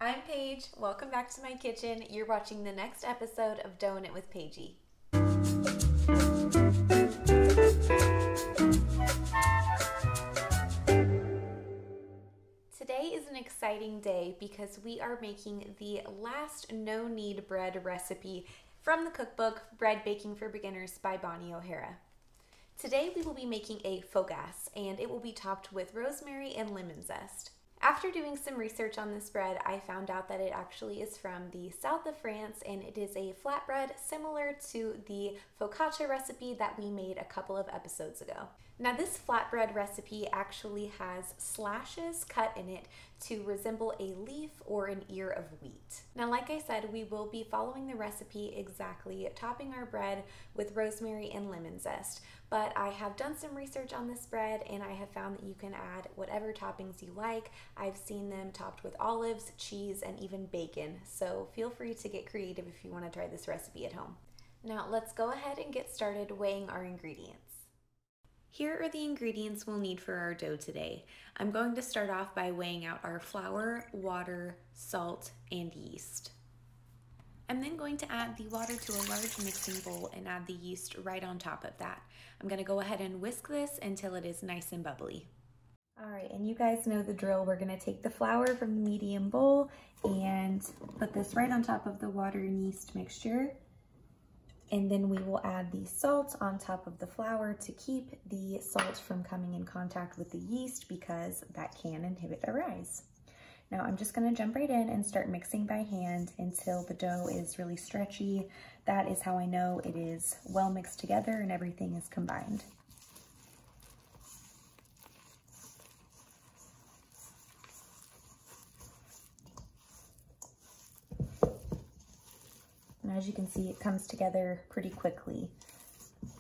I'm Paige. Welcome back to my kitchen. You're watching the next episode of Doughin' It with Paigey. Today is an exciting day because we are making the last no-knead bread recipe from the cookbook Bread Baking for Beginners by Bonnie Ohara. Today we will be making a focaccia, and it will be topped with rosemary and lemon zest. After doing some research on this bread, I found out that it actually is from the south of France, and it is a flatbread similar to the focaccia recipe that we made a couple of episodes ago. Now this flatbread recipe actually has slashes cut in it to resemble a leaf or an ear of wheat. Now like I said, we will be following the recipe exactly, topping our bread with rosemary and lemon zest. But I have done some research on this bread and I have found that you can add whatever toppings you like. I've seen them topped with olives, cheese, and even bacon. So feel free to get creative if you want to try this recipe at home. Now let's go ahead and get started weighing our ingredients. Here are the ingredients we'll need for our dough today. I'm going to start off by weighing out our flour, water, salt, and yeast. I'm then going to add the water to a large mixing bowl and add the yeast right on top of that. I'm going to go ahead and whisk this until it is nice and bubbly. All right, and you guys know the drill. We're going to take the flour from the medium bowl and put this right on top of the water and yeast mixture. And then we will add the salt on top of the flour to keep the salt from coming in contact with the yeast because that can inhibit a rise. Now I'm just going to jump right in and start mixing by hand until the dough is really stretchy. That is how I know it is well mixed together and everything is combined. And as you can see, it comes together pretty quickly,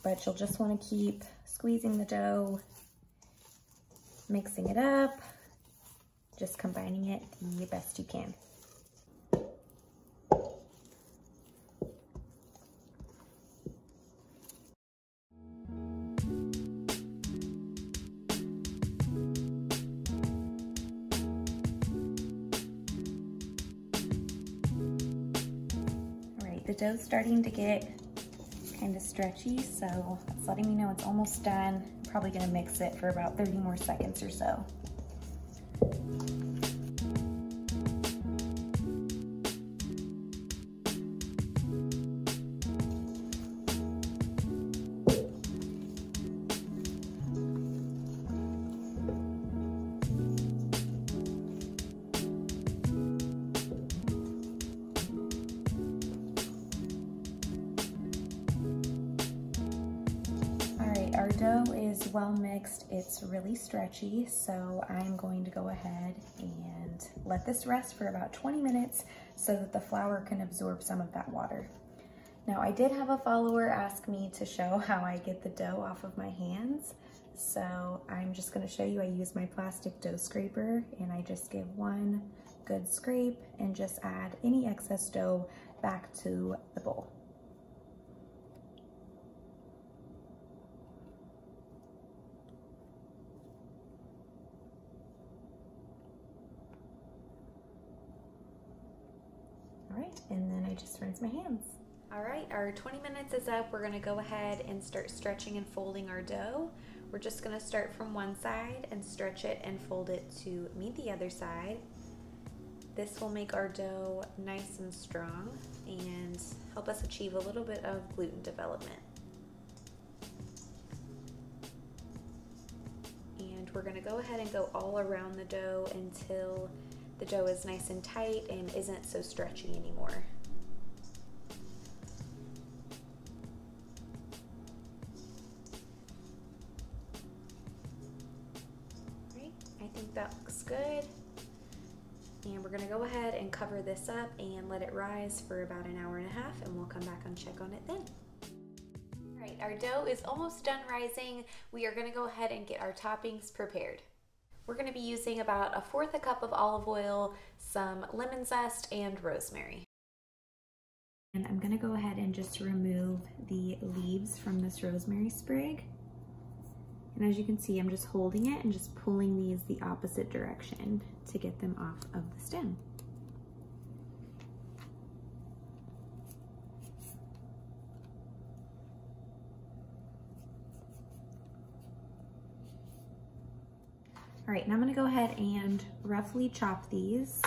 but you'll just want to keep squeezing the dough, mixing it up, just combining it the best you can. The dough's starting to get kind of stretchy, so it's letting me know it's almost done. I'm probably gonna mix it for about 30 more seconds or so. Our dough is well mixed, it's really stretchy, so I'm going to go ahead and let this rest for about 20 minutes so that the flour can absorb some of that water. Now I did have a follower ask me to show how I get the dough off of my hands, so I'm just going to show you. I use my plastic dough scraper and I just give one good scrape and just add any excess dough back to the bowl. All right, and then I just rinse my hands. All right, our 20 minutes is up. We're gonna go ahead and start stretching and folding our dough. We're just gonna start from one side and stretch it and fold it to meet the other side. This will make our dough nice and strong and help us achieve a little bit of gluten development. And we're gonna go ahead and go all around the dough until the dough is nice and tight and isn't so stretchy anymore. Right, I think that looks good. And we're gonna go ahead and cover this up and let it rise for about an hour and a half, and we'll come back and check on it then. All right, our dough is almost done rising. We are gonna go ahead and get our toppings prepared. We're going to be using about 1/4 cup of olive oil, some lemon zest, and rosemary. And I'm going to go ahead and just remove the leaves from this rosemary sprig. And as you can see, I'm just holding it and just pulling these the opposite direction to get them off of the stem. All right, now I'm gonna go ahead and roughly chop these.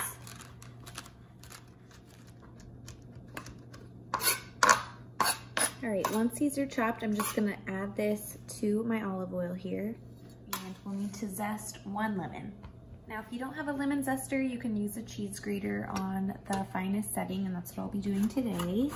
All right, once these are chopped, I'm just gonna add this to my olive oil here. And we'll need to zest 1 lemon. Now, if you don't have a lemon zester, you can use a cheese grater on the finest setting, and that's what I'll be doing today.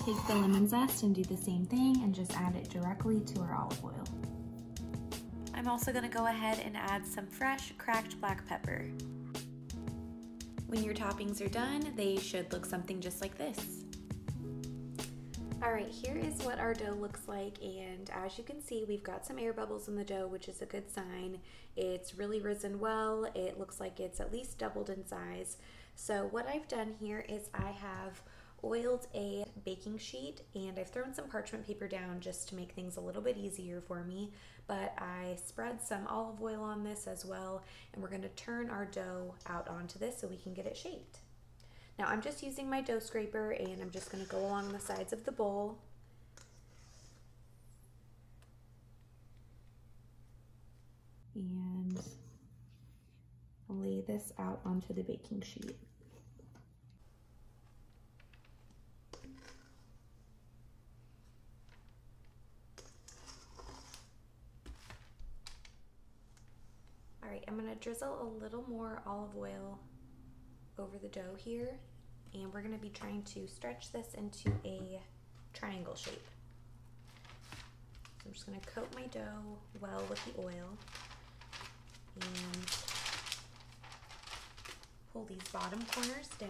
Take the lemon zest and do the same thing and just add it directly to our olive oil. I'm also going to go ahead and add some fresh cracked black pepper. When your toppings are done, they should look something just like this. Alright, here is what our dough looks like, and as you can see, we've got some air bubbles in the dough, which is a good sign. It's really risen well. It looks like it's at least doubled in size. So what I've done here is I have oiled a baking sheet and I've thrown some parchment paper down just to make things a little bit easier for me, but I spread some olive oil on this as well, and we're going to turn our dough out onto this so we can get it shaped. Now I'm just using my dough scraper and I'm just going to go along the sides of the bowl and lay this out onto the baking sheet. Alright, I'm going to drizzle a little more olive oil over the dough here, and we're going to be trying to stretch this into a triangle shape. So I'm just going to coat my dough well with the oil and pull these bottom corners down.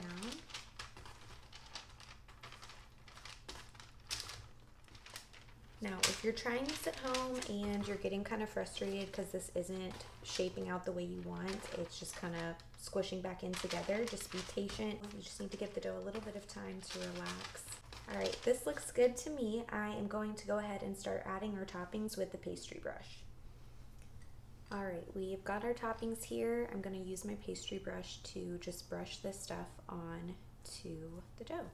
Now, if you're trying this at home and you're getting kind of frustrated because this isn't shaping out the way you want, it's just kind of squishing back in together, just be patient. You just need to give the dough a little bit of time to relax. All right, this looks good to me. I am going to go ahead and start adding our toppings with the pastry brush. All right, we've got our toppings here. I'm going to use my pastry brush to just brush this stuff on to the dough.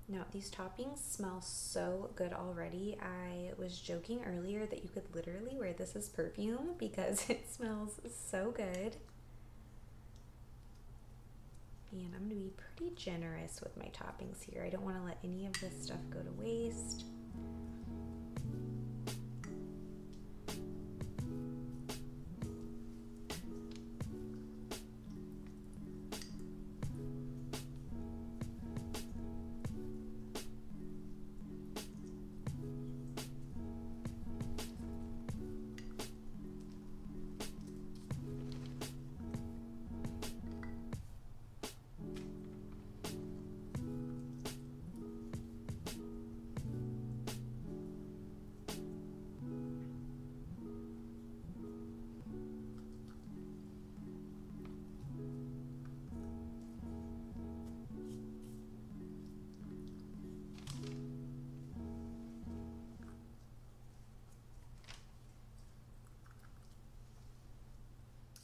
Now, these toppings smell so good already. I was joking earlier that you could literally wear this as perfume because it smells so good. And I'm gonna be pretty generous with my toppings here. I don't wanna let any of this stuff go to waste.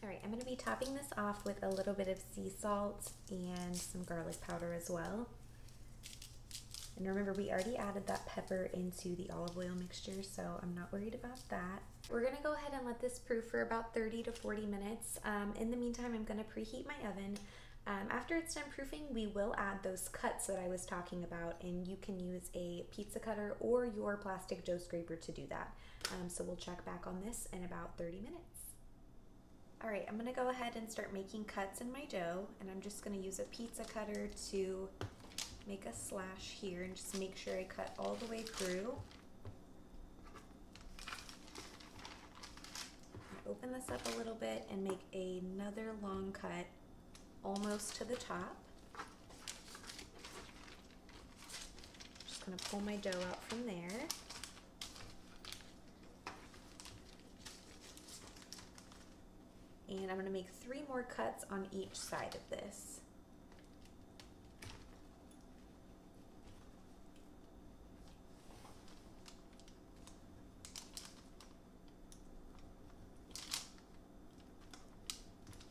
All right, I'm going to be topping this off with a little bit of sea salt and some garlic powder as well. And remember, we already added that pepper into the olive oil mixture, so I'm not worried about that. We're going to go ahead and let this proof for about 30 to 40 minutes. In the meantime, I'm going to preheat my oven. After it's done proofing, we will add those cuts that I was talking about, and you can use a pizza cutter or your plastic dough scraper to do that. So we'll check back on this in about 30 minutes. All right, I'm gonna go ahead and start making cuts in my dough, and I'm just gonna use a pizza cutter to make a slash here and just make sure I cut all the way through. Open this up a little bit and make another long cut almost to the top. Just gonna pull my dough out from there. And I'm going to make 3 more cuts on each side of this.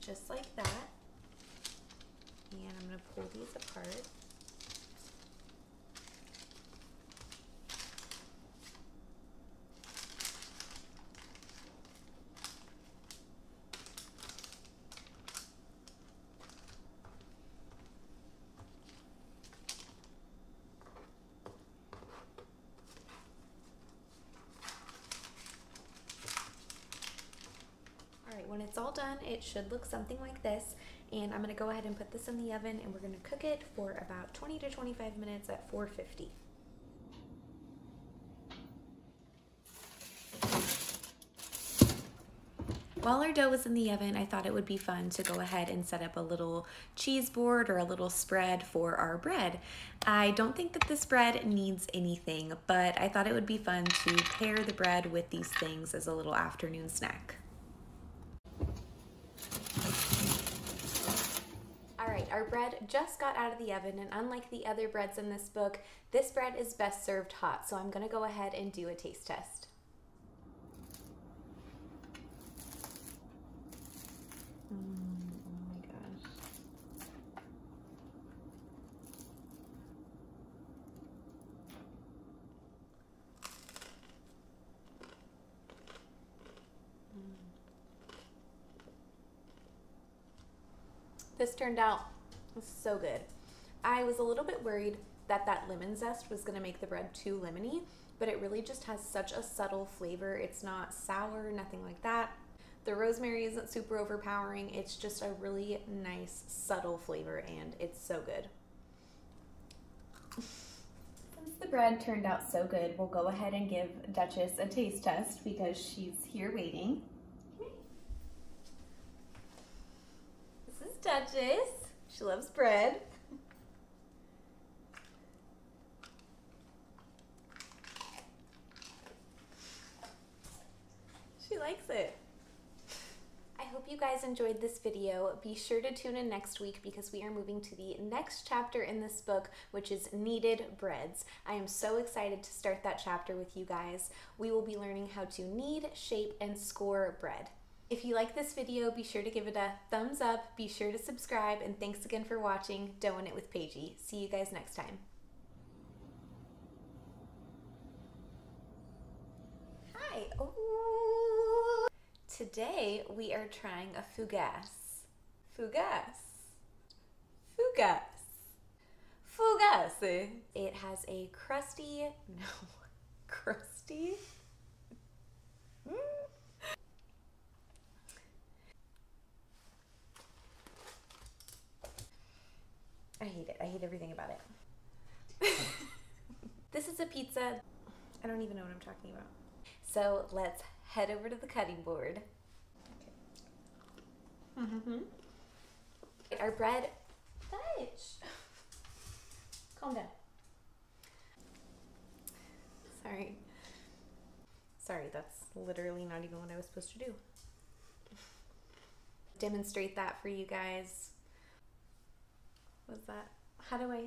just like that. And I'm going to pull these apart. When it's all done, it should look something like this, and I'm going to go ahead and put this in the oven, and we're going to cook it for about 20 to 25 minutes at 450. While our dough was in the oven, I thought it would be fun to go ahead and set up a little cheese board or a little spread for our bread. I don't think that this bread needs anything, but I thought it would be fun to pair the bread with these things as a little afternoon snack. Alright, our bread just got out of the oven, and unlike the other breads in this book, this bread is best served hot, so I'm going to go ahead and do a taste test. Oh my gosh. This turned out so good. I was a little bit worried that lemon zest was gonna make the bread too lemony, but it really just has such a subtle flavor. It's not sour, nothing like that. The rosemary isn't super overpowering. It's just a really nice, subtle flavor, and it's so good. Since the bread turned out so good, we'll go ahead and give Duchess a taste test because she's here waiting. This is Duchess. She loves bread. She likes it. I hope you guys enjoyed this video. Be sure to tune in next week because we are moving to the next chapter in this book, which is kneaded breads. I am so excited to start that chapter with you guys. We will be learning how to knead, shape, and score bread. If you like this video, be sure to give it a thumbs up, be sure to subscribe, and thanks again for watching Doughing It with Paigey. See you guys next time. Hi. Ooh. Today we are trying a fougasse. Fougasse. Fougasse. Fougasse. It has a crusty, crusty? I hate it. I hate everything about it. This is a pizza. I don't even know what I'm talking about. So let's head over to the cutting board. Okay. Our bread. Fudge. Calm down. Sorry. Sorry, that's literally not even what I was supposed to do. Demonstrate that for you guys. What's that? How do I...